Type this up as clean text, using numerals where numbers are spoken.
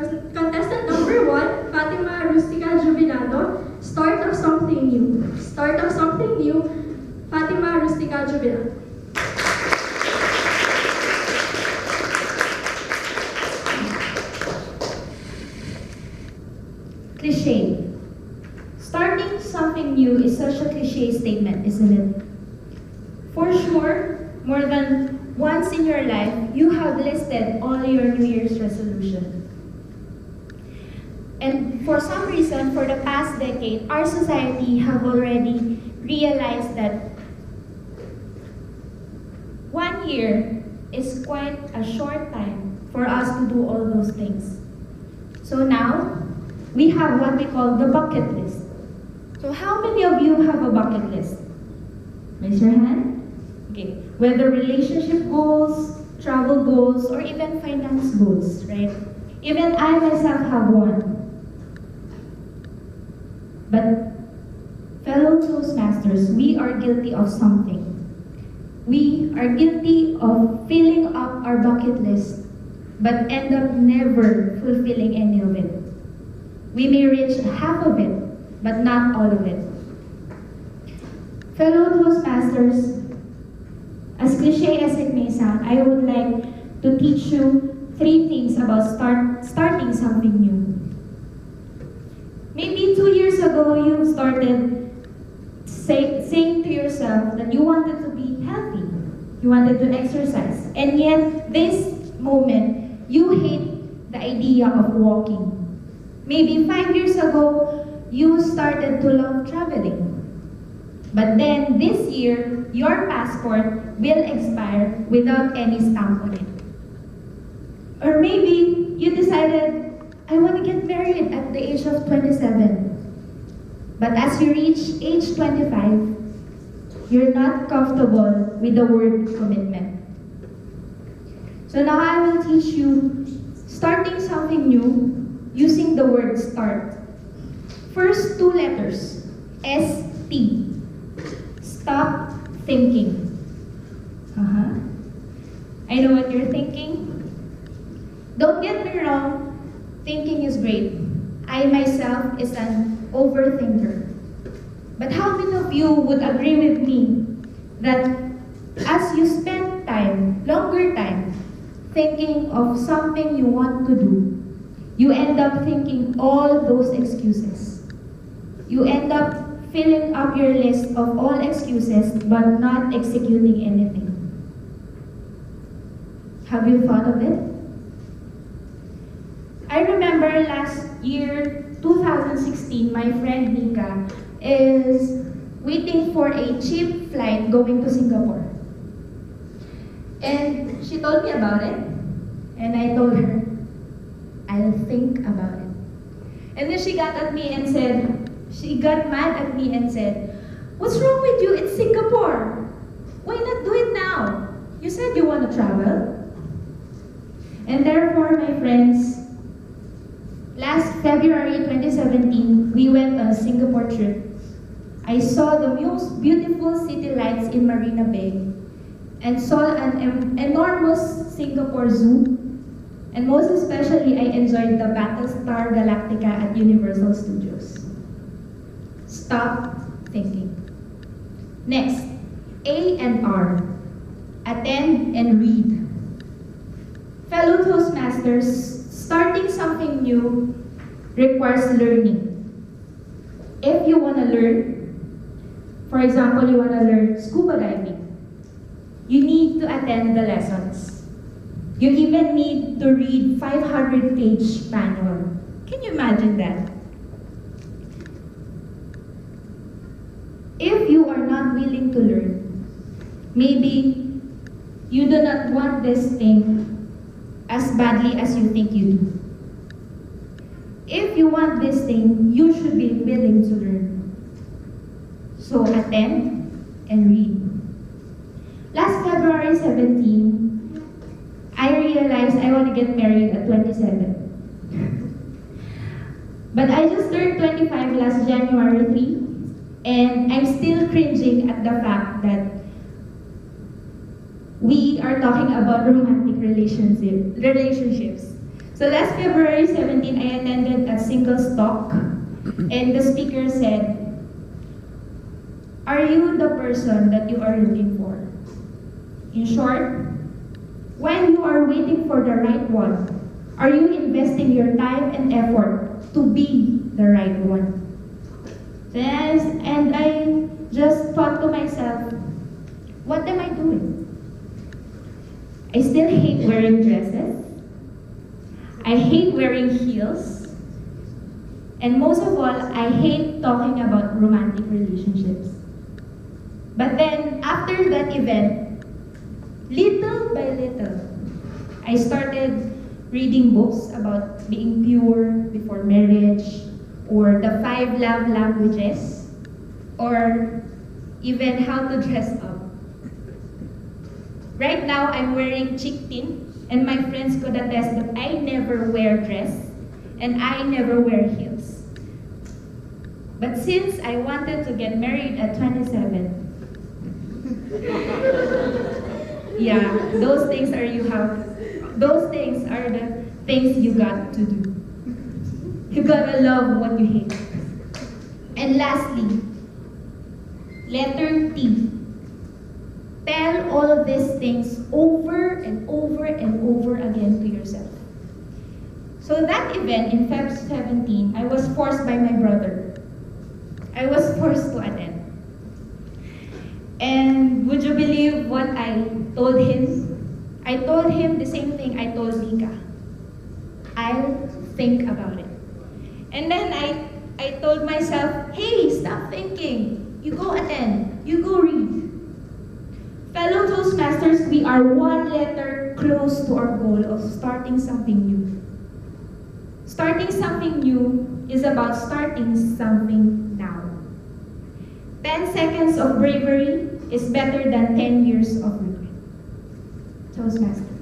Contestant number 1, Fatima Rustica Jubilado, Start of Something New. Start of Something New, Fatima Rustica Jubilado. Cliche. Starting something new is such a cliche statement, isn't it? For sure, more than once in your life, you have listed all your New Year's resolutions. And for some reason, for the past decade, our society have already realized that 1 year is quite a short time for us to do all those things. So now, we have what we call the bucket list. So how many of you have a bucket list? Raise your hand. Okay. Whether relationship goals, travel goals, or even finance goals, right? Even I myself have one. But fellow Toastmasters, we are guilty of something. We are guilty of filling up our bucket list, but end up never fulfilling any of it. We may reach half of it, but not all of it. Fellow Toastmasters, as cliche as it may sound, I would like to teach you 3 things about starting something new. Maybe 2 years ago, you started saying to yourself that you wanted to be healthy, you wanted to exercise, and yet this moment, you hate the idea of walking. Maybe 5 years ago, you started to love traveling. But then this year, your passport will expire without any stamp on it. Or maybe you decided, I want to get married at the age of 27. But as you reach age 25, you're not comfortable with the word commitment. So now I will teach you starting something new using the word start. First 2 letters, S-T. Stop thinking. I know what you're thinking. Don't get me wrong, thinking is great. I myself is an overthinker. But how many of you would agree with me that as you spend time, longer time, thinking of something you want to do, you end up thinking all those excuses. You end up filling up your list of all excuses but not executing anything. Have you thought of it? I remember last year, 2016, my friend Nika is waiting for a cheap flight going to Singapore. And she told me about it, and I told her, I'll think about it. And then she got at me and said, she got mad at me and said, what's wrong with you? It's Singapore. Why not do it now? You said you want to travel. And therefore, my friends, last February 2017, we went on a Singapore trip. I saw the most beautiful city lights in Marina Bay and saw an enormous Singapore Zoo. And most especially, I enjoyed the Battlestar Galactica at Universal Studios. Stop thinking. Next, A and R. Attend and read. Fellow Toastmasters, starting something new requires learning. If you want to learn, for example, you want to learn scuba diving, you need to attend the lessons. You even need to read 500-page manual. Can you imagine that? If you are not willing to learn, maybe you do not want this thing as badly as you think you do. If you want this thing, you should be willing to learn. So attend and read. Last February 17, I realized I want to get married at 27. But I just turned 25 last January 3, and I'm still cringing at the fact that we are talking about romantic relationships. So last February 17, I attended a singles talk, and the speaker said, "Are you the person that you are looking for?" In short, when you are waiting for the right one, are you investing your time and effort to be the right one? Yes, and I just thought to myself, what am I doing? I still hate wearing dresses. I hate wearing heels. And most of all, I hate talking about romantic relationships. But then, after that event, little by little, I started reading books about being pure before marriage, or the 5 love languages, or even how to dress up. Right now, I'm wearing chickpin, and my friends could attest that I never wear dress, and I never wear heels. But since I wanted to get married at 27, yeah, those things are the things you got to do. You gotta love what you hate. And lastly, letter T. Tell all of these things over and over and over again to yourself. So that event in Feb 17, I was forced by my brother. I was forced to attend. And would you believe what I told him? I told him the same thing I told Mika. I'll think about it. And then I told myself, hey, stop thinking. You go attend. You go read. Fellow Toastmasters, we are one letter close to our goal of starting something new. Starting something new is about starting something now. 10 seconds of bravery is better than 10 years of regret. Toastmasters.